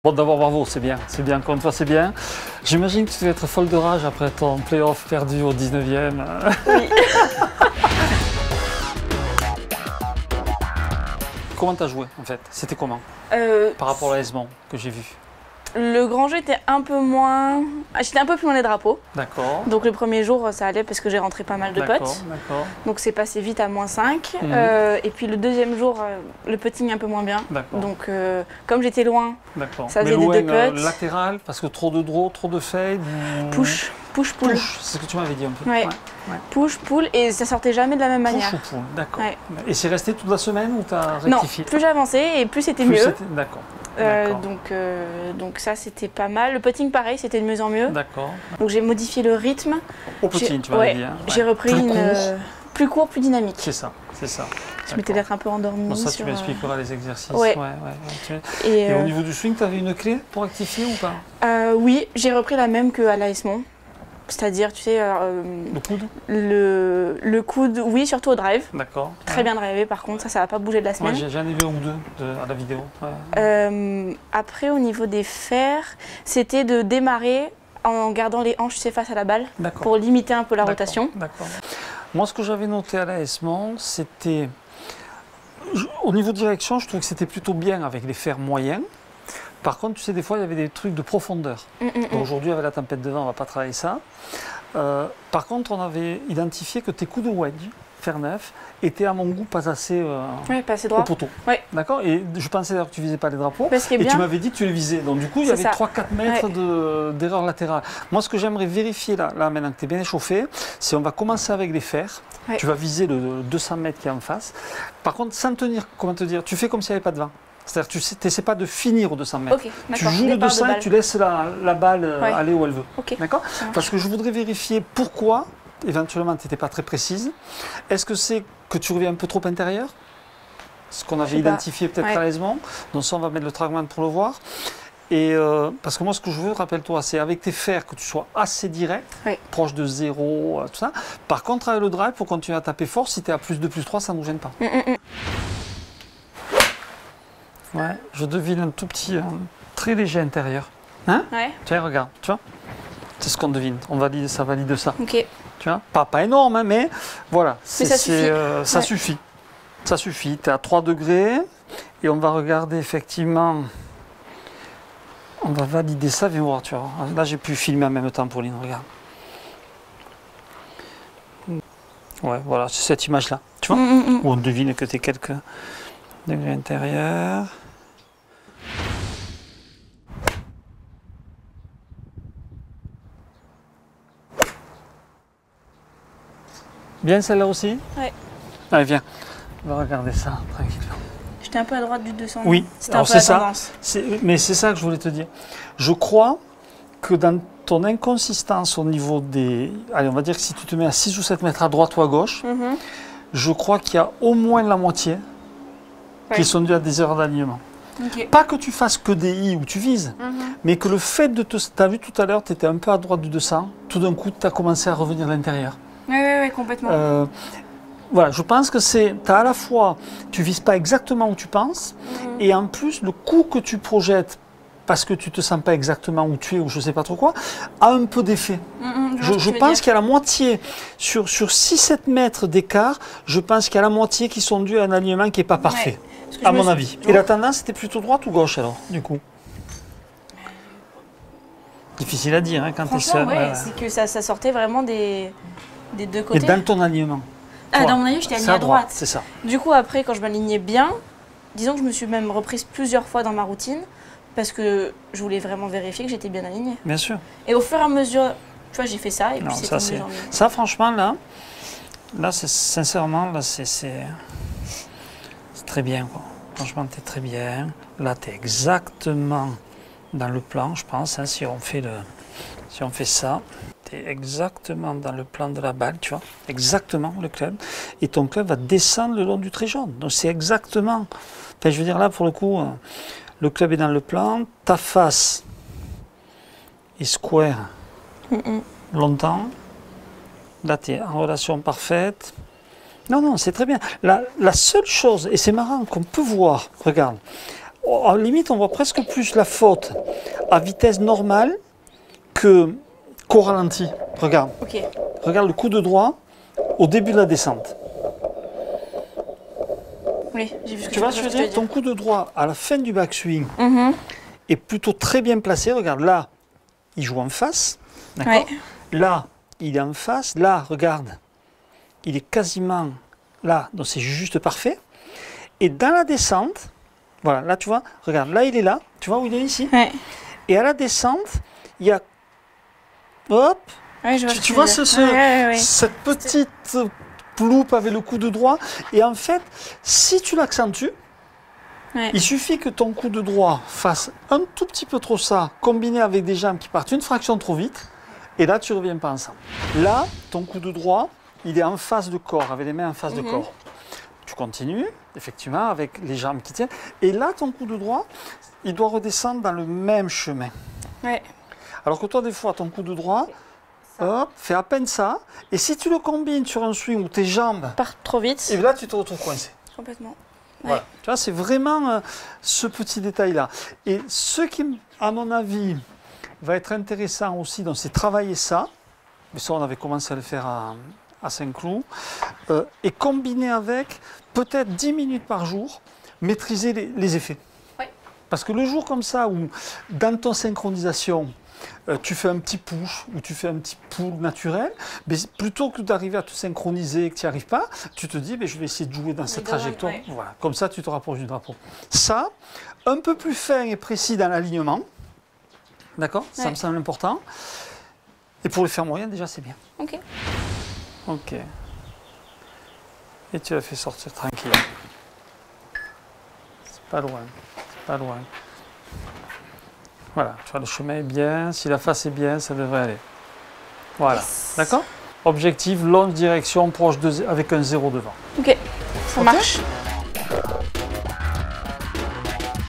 Bon, d'abord, bravo, c'est bien, encore une fois, c'est bien. J'imagine que tu vas être folle de rage après ton play-off perdu au 19e. Oui. Comment tu as joué, en fait? C'était comment par rapport à l'AS Mons que j'ai vu? Le grand jeu était un peu moins... J'étais un peu plus loin des drapeaux. D'accord. Donc le premier jour, ça allait parce que j'ai rentré pas mal de potes. D'accord. Donc c'est passé vite à -5. Et puis le deuxième jour, le putting un peu moins bien. Donc comme j'étais loin, ça faisait des deux putts. Latéral, parce que trop de draw, trop de fade. Push, pull. Push, c'est ce que tu m'avais dit un peu. Ouais. Push, pull, et ça sortait jamais de la même manière. Push ou pull, d'accord. Ouais. Et c'est resté toute la semaine ou tu as rectifié? Non, plus j'avançais et plus c'était mieux. D'accord. Donc ça c'était pas mal. Le putting pareil, c'était de mieux en mieux. D'accord. Donc j'ai modifié le rythme. Au putting, tu m'avais dit. Hein. J'ai repris plus court, plus dynamique. C'est ça. Je m'étais peut-être un peu endormie. Bon, ça tu m'expliqueras les exercices. Ouais. Et au niveau du swing, tu avais une clé pour rectifier ou pas? Oui, j'ai repris la même qu'à l'AS Mons. C'est-à-dire, tu sais, le coude. Le coude, oui, surtout au drive. D'accord. Très bien drivé, par contre, ça va pas bouger de la semaine. J'en ai vu un ou deux à la vidéo. Après, au niveau des fers, c'était de démarrer en gardant les hanches, tu sais, face à la balle, pour limiter un peu la rotation. D'accord. Moi, ce que j'avais noté à l'AS Mons, c'était... Au niveau de direction, je trouve que c'était plutôt bien avec les fers moyens. Par contre, tu sais, des fois, il y avait des trucs de profondeur. Aujourd'hui, avec la tempête de vent, on ne va pas travailler ça. Par contre, on avait identifié que tes coups de wedge, fer neuf, étaient à mon goût pas assez, pas assez droit au poteau. Ouais. D'accord. Et je pensais d'ailleurs que tu ne visais pas les drapeaux. Et tu m'avais dit que tu les visais. Donc du coup, il y avait 3-4 mètres d'erreur latérale. Moi, ce que j'aimerais vérifier là maintenant que tu es bien échauffé, c'est on va commencer avec les fers. Tu vas viser le 200 mètres qui est en face. Par contre, sans tenir, comment te dire, tu fais comme s'il n'y avait pas de vent. C'est-à-dire que tu n'essaies pas de finir au 200 mètres. Tu joues le 200 et tu laisses la balle aller où elle veut. D'accord. Parce que je voudrais vérifier pourquoi, éventuellement, tu n'étais pas très précise. Est-ce que c'est que tu reviens un peu trop intérieur? Ce qu'on avait identifié peut-être à l'AS Mons. Donc ça, on va mettre le trackman pour le voir. Et parce que moi, ce que je veux, rappelle-toi, c'est avec tes fers que tu sois assez direct, proche de 0, tout ça. Par contre, avec le drive, pour continuer à taper fort, si tu es à plus 2, plus 3, ça ne nous gêne pas. Ouais, je devine un tout petit, très léger intérieur. Hein? Tiens, regarde, tu vois? C'est ce qu'on devine. On valide, ça valide ça. Ok. Tu vois? Pas énorme, hein, mais voilà. Mais ça suffit. Ça suffit. Ça suffit. Tu es à 3 degrés et on va regarder effectivement. On va valider ça. Viens voir, tu vois. Là, j'ai pu filmer en même temps, Pauline. Regarde. Ouais, voilà, c'est cette image-là. Tu vois? Où on devine que tu es quelques degrés intérieurs. Bien celle-là aussi? Ouais. Allez, viens. On va regarder ça tranquillement. J'étais un peu à droite du 200. Oui, alors c'est ça. Mais c'est ça que je voulais te dire. Je crois que dans ton inconsistance au niveau des... Allez, on va dire que si tu te mets à 6 ou 7 mètres à droite ou à gauche, je crois qu'il y a au moins la moitié qui sont dus à des erreurs d'alignement. Pas que tu fasses que des I où tu vises, mais que le fait de te... Tu as vu tout à l'heure, tu étais un peu à droite du 200, tout d'un coup, tu as commencé à revenir à l'intérieur. Oui, complètement. Voilà, je pense que c'est... Tu as à la fois, tu vises pas exactement où tu penses, et en plus, le coup que tu projettes, parce que tu te sens pas exactement où tu es, ou je sais pas trop quoi, a un peu d'effet. Je pense qu'il y a la moitié, sur 6-7 mètres d'écart, je pense qu'il y a la moitié qui sont dus à un alignement qui n'est pas parfait, à mon avis. Et la tendance, c'était plutôt droite ou gauche alors, du coup? Difficile à dire, hein, quand tu es seul. C'est que ça sortait vraiment des deux côtés. Et dans ton alignement? Dans mon alignement, j'étais alignée à droite. C'est ça. Du coup, après, quand je m'alignais bien, disons que je me suis même reprise plusieurs fois dans ma routine, parce que je voulais vraiment vérifier que j'étais bien alignée. Bien sûr. Et au fur et à mesure, tu vois, j'ai fait ça, et puis c'était mieux. Ça, franchement, là sincèrement, là, c'est très bien, quoi. Franchement, tu es très bien. Là, tu es exactement dans le plan, je pense, hein, si on fait ça. Tu es exactement dans le plan de la balle, tu vois, exactement le club. Et ton club va descendre le long du trait jaune. Donc c'est exactement... Enfin, je veux dire, là, pour le coup, le club est dans le plan, ta face est square longtemps. Là, tu es en relation parfaite. Non, c'est très bien. La seule chose, et c'est marrant qu'on peut voir, regarde, En limite, on voit presque plus la faute à vitesse normale qu'au ralenti. Regarde. Okay. Regarde le coup de droit au début de la descente. Oui, j'ai vu ce que tu vois ce que je veux dire. Ton coup de droit à la fin du backswing est plutôt très bien placé. Regarde, là, il joue en face. D'accord. Là, il est en face. Là, regarde, il est quasiment là. Donc, c'est juste parfait. Et dans la descente, voilà, là, tu vois, regarde, là, il est là. Tu vois où il est ici? Et à la descente, il y a... Hop. Tu vois cette petite loupe avec le coup de droit. Et en fait, si tu l'accentues, il suffit que ton coup de droit fasse un tout petit peu trop ça, combiné avec des jambes qui partent une fraction trop vite, et là, tu ne reviens pas ensemble. Là, ton coup de droit, il est en face de corps, avec les mains en face de corps. Tu continues, effectivement, avec les jambes qui tiennent. Et là, ton coup de droit, il doit redescendre dans le même chemin. Alors que toi, des fois, ton coup de droit, hop, fait à peine ça. Et si tu le combines sur un swing où tes jambes partent trop vite, et là, tu te retrouves coincé. Complètement. Voilà. Tu vois, c'est vraiment ce petit détail-là. Et ce qui, à mon avis, va être intéressant aussi, c'est travailler ça. Mais ça, on avait commencé à le faire à Saint-Cloud. Et combiner avec peut-être 10 minutes par jour, maîtriser les effets. Parce que le jour comme ça, où dans ton synchronisation, tu fais un petit push ou tu fais un petit pull naturel, mais plutôt que d'arriver à te synchroniser et que tu n'y arrives pas, tu te dis je vais essayer de jouer dans cette trajectoire. Voilà. Comme ça, tu te rapproches du drapeau. Ça, un peu plus fin et précis dans l'alignement, d'accord? Ça me semble important. Et pour le faire moyen, déjà, c'est bien. Ok. Ok. Et tu l'as fait sortir tranquille. C'est pas loin. C'est pas loin. Voilà, tu vois, le chemin est bien, si la face est bien, ça devrait aller. Voilà, d'accord? Objectif, longe direction, proche avec un 0 devant. Ok, ça marche.